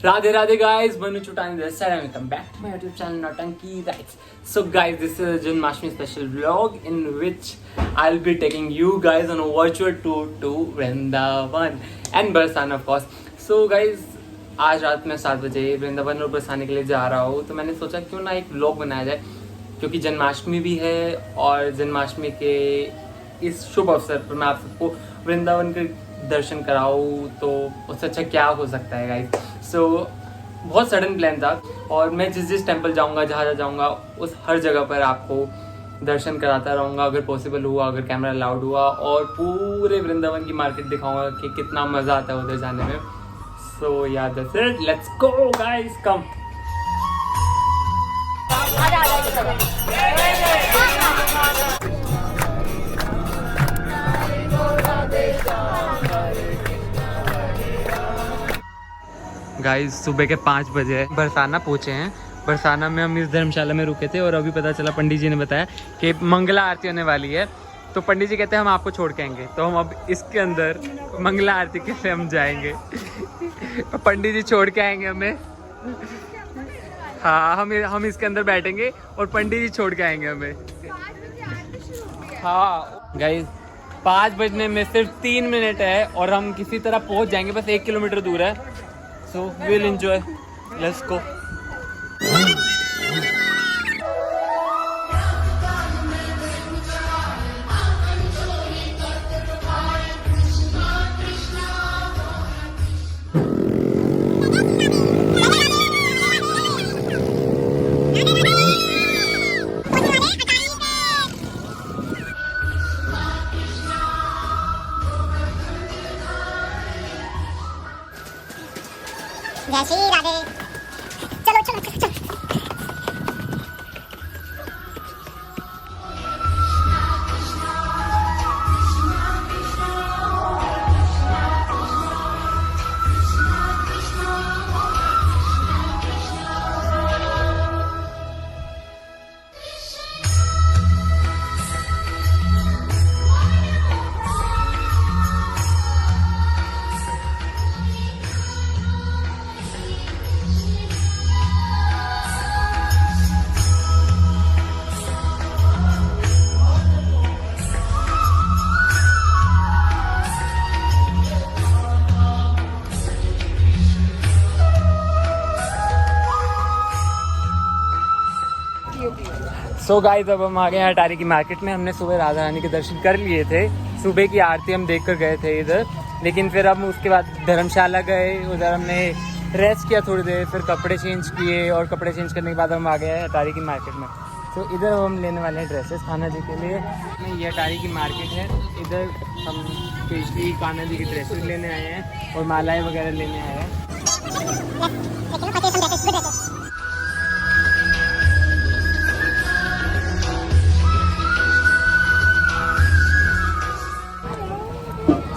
Radhe Radhe guys, Manu Chutani this side and welcome back to my YouTube channel Nautanki Rides. So guys, this is a Janmashtami special vlog in which I'll be taking you guys on a virtual tour to Vrindavan and Barsan of course. So guys, आज रात में 7 बजे वृंदावन और बरसाने के लिए जा रहा हूँ, तो मैंने सोचा क्यों ना एक व्लॉग बनाया जाए, क्योंकि जन्माष्टमी भी है और जन्माष्टमी के इस शुभ अवसर पर मैं आप सबको वृंदावन के दर्शन कराऊँ तो उससे अच्छा क्या हो सकता है गाइस। सो बहुत सडन प्लान था और मैं जिस टेम्पल जाऊँगा, जहाँ जाऊँगा, उस हर जगह पर आपको दर्शन कराता रहूँगा अगर पॉसिबल हुआ, अगर कैमरा अलाउड हुआ, और पूरे वृंदावन की मार्केट दिखाऊँगा कि कितना मज़ा आता है उधर जाने में। सो या that's it, let's go guys, come. Guys सुबह के 5 बजे बरसाना पहुँचे हैं। बरसाना में हम इस धर्मशाला में रुके थे और अभी पता चला, पंडित जी ने बताया कि मंगला आरती होने वाली है, तो पंडित जी कहते हैं हम आपको छोड़ के आएंगे, तो हम अब इसके अंदर मंगला आरती के लिए हम जाएंगे। पंडित जी छोड़ के आएंगे हमें। हाँ, हम इसके अंदर बैठेंगे और पंडित जी छोड़ के आएंगे हमें। हाँ गाइस, 5 बजने में सिर्फ 3 मिनट है और हम किसी तरह पहुंच जाएंगे, बस 1 किलोमीटर दूर है। So will enjoy, let's go. जय श्री राधे। चलो चलो चलो चलो। सो गाइस, अब हम आ गए हैं अटारी की मार्केट में। हमने सुबह राधा रानी के दर्शन कर लिए थे, सुबह की आरती हम देख कर गए थे इधर, लेकिन फिर हम उसके बाद धर्मशाला गए, उधर हमने रेस्ट किया थोड़ी देर, फिर कपड़े चेंज किए और कपड़े चेंज करने के बाद हम आ गए हैं अटारी की मार्केट में। तो इधर हम लेने वाले हैं ड्रेसेस कान्हा जी के लिए। ये अटारी की मार्केट है, इधर हम स्पेशली कान्हा जी की ड्रेसेस लेने आए हैं और मालाएँ वगैरह लेने आए हैं।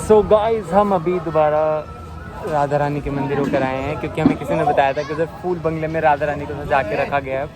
सो गाइस, हम अभी दोबारा राधा रानी के मंदिर होकर आए हैं, क्योंकि हमें किसी ने बताया था कि उधर फूल बंगले में राधा रानी को सजा के रखा गया है,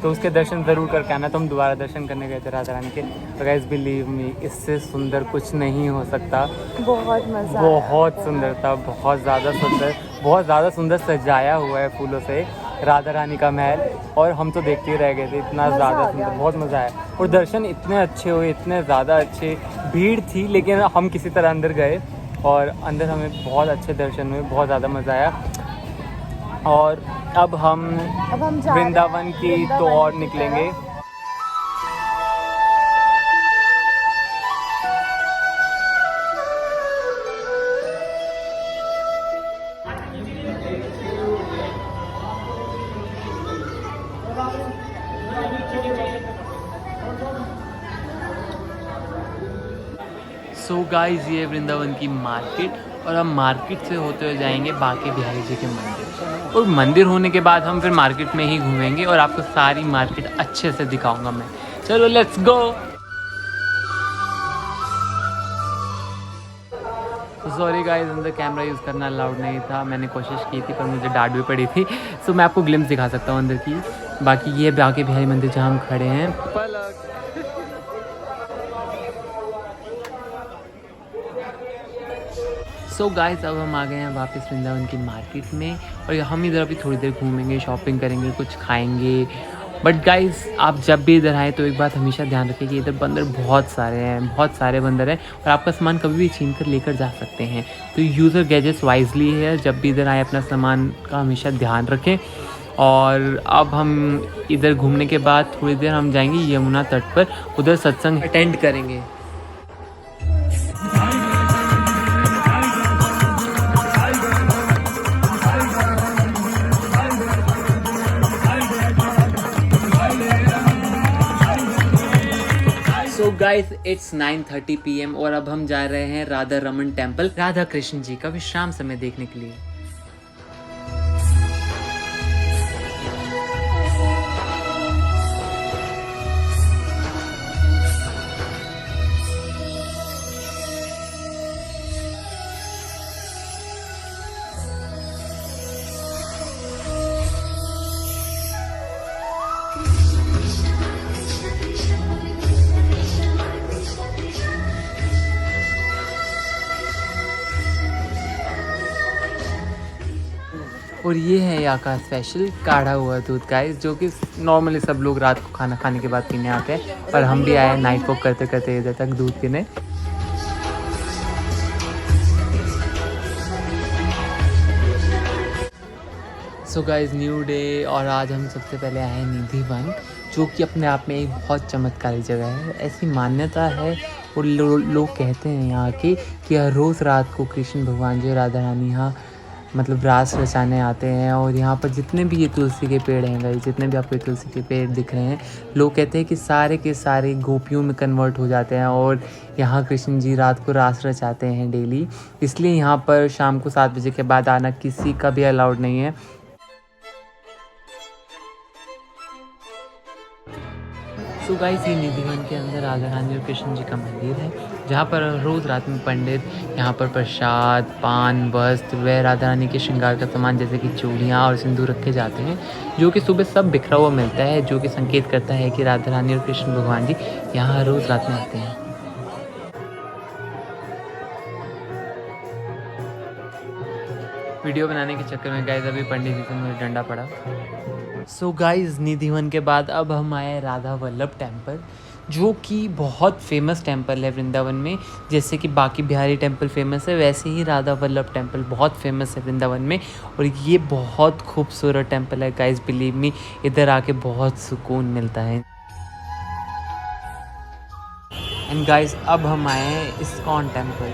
तो उसके दर्शन ज़रूर करके आना। तो हम दोबारा दर्शन करने गए थे राधा रानी के। तो गाइस बिलीव मी, इससे सुंदर कुछ नहीं हो सकता। बहुत मज़ा, बहुत सुंदर था, बहुत ज़्यादा सुंदर सजाया हुआ है फूलों से राधा रानी का महल, और हम तो देखते ही रह गए थे, इतना ज़्यादा सुंदर, बहुत मज़ा आया। और दर्शन इतने अच्छे हुए, इतने ज़्यादा अच्छे, भीड़ थी लेकिन हम किसी तरह अंदर गए और अंदर हमें बहुत अच्छे दर्शन हुए, बहुत ज़्यादा मज़ा आया। और अब हम वृंदावन की तो और निकलेंगे। सो गाइस, ये वृंदावन की मार्केट, और हम मार्केट से होते हुए जाएंगे बांके बिहारी जी के मंदिर, और मंदिर होने के बाद हम फिर मार्केट में ही घूमेंगे और आपको सारी मार्केट अच्छे से दिखाऊंगा मैं। चलो लेट्स गो। सॉरी गाइस, अंदर कैमरा यूज़ करना अलाउड नहीं था, मैंने कोशिश की थी पर मुझे डांट भी पड़ी थी। सो मैं आपको ग्लिम्स दिखा सकता हूँ अंदर की। बाकी ये बांके बिहारी मंदिर जहाँ हम खड़े हैं। सो गाइस अब हम आ गए हैं वापस वृंदावन की मार्केट में और हम इधर अभी थोड़ी देर घूमेंगे, शॉपिंग करेंगे, कुछ खाएंगे। बट गाइस आप जब भी इधर आए तो एक बात हमेशा ध्यान रखें कि इधर बंदर बहुत सारे बंदर हैं और आपका सामान कभी भी छीन कर लेकर जा सकते हैं। तो यूज़र गैजेट्स वाइजली है, जब भी इधर आए अपना सामान का हमेशा ध्यान रखें। और अब हम इधर घूमने के बाद थोड़ी देर हम जाएंगे यमुना तट पर, उधर सत्संग अटेंड करेंगे। सो गाइस इट्स 9:30 PM और अब हम जा रहे हैं राधा रमन टेम्पल, राधा कृष्ण जी का विश्राम समय देखने के लिए। और ये है यहाँ का स्पेशल काढ़ा हुआ दूध गाइस, जो कि नॉर्मली सब लोग रात को खाना खाने के बाद पीने आते हैं, पर हम भी आए नाइट वॉक करते करते इधर तक दूध पीने। सो गाइस न्यू डे और आज हम सबसे पहले आए हैं निधि वन, जो कि अपने आप में एक बहुत चमत्कारी जगह है। ऐसी मान्यता है और लोग कहते हैं यहाँ के कि हर रोज़ रात को कृष्ण भगवान जी राधा रानी यहाँ मतलब रास रचाने आते हैं। और यहाँ पर जितने भी ये तुलसी के पेड़ हैं गाइस, जितने भी आपको तुलसी के पेड़ दिख रहे हैं, लोग कहते हैं कि सारे के सारे गोपियों में कन्वर्ट हो जाते हैं और यहाँ कृष्ण जी रात को रास रचाते हैं डेली। इसलिए यहाँ पर शाम को 7 बजे के बाद आना किसी का भी अलाउड नहीं है। सो गाइस ये निधि वन के अंदर राधा रानी और कृष्ण जी का मंदिर है, जहाँ पर रोज़ रात में पंडित यहाँ पर प्रसाद, पान, वस्त्र व राधा रानी के श्रृंगार का सामान जैसे कि चूड़ियाँ और सिंदूर रखे जाते हैं, जो कि सुबह सब बिखरा हुआ मिलता है, जो कि संकेत करता है कि राधा रानी और कृष्ण भगवान जी यहाँ रोज़ रात में आते हैं। वीडियो बनाने के चक्कर में गाइस अभी पंडित जी से मुझे डंडा पड़ा। सो गाइस निधि वन के बाद अब हम आए राधा वल्लभ टेम्पल, जो कि बहुत फेमस टेम्पल है वृंदावन में। जैसे कि बाकी बिहारी टेम्पल फेमस है, वैसे ही राधा वल्लभ टेम्पल बहुत फेमस है वृंदावन में। और ये बहुत खूबसूरत टेम्पल है गाइस, बिलीव मी, इधर आके बहुत सुकून मिलता है। एंड गाइस अब हम आए हैं इस्कॉन टेम्पल।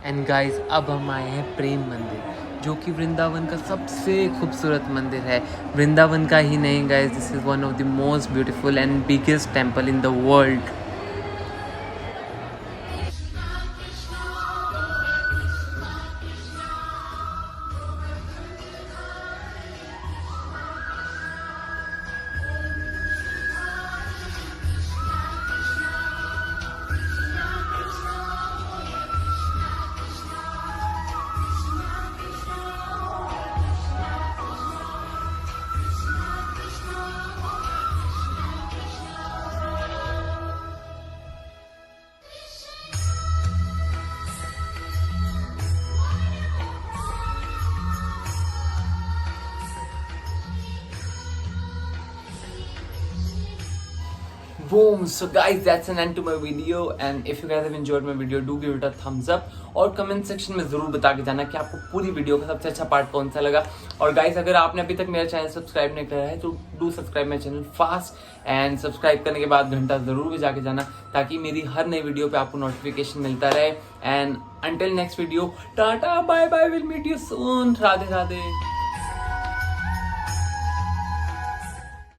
एंड गाइस अब हम आए हैं प्रेम मंदिर, जो कि वृंदावन का सबसे खूबसूरत मंदिर है। वृंदावन का ही नहीं guys, this is one of the most beautiful and biggest temple in the world. Boom. So guys, that's an end to my video, and if you guys have enjoyed my video, do give it a thumbs up और comment section में जरूर बता के जाना कि आपको पूरी video का सबसे अच्छा पार्ट कौन सा लगा। और गाइस, अगर आपने अभी तक मेरा चैनल सब्सक्राइब नहीं करा है तो do subscribe my channel fast, and subscribe करने के बाद घंटा जरूर बजा के जाना ताकि मेरी हर नई वीडियो पे आपको नोटिफिकेशन मिलता रहे। And until next video, tata bye bye, will meet you soon, Radhe Radhe.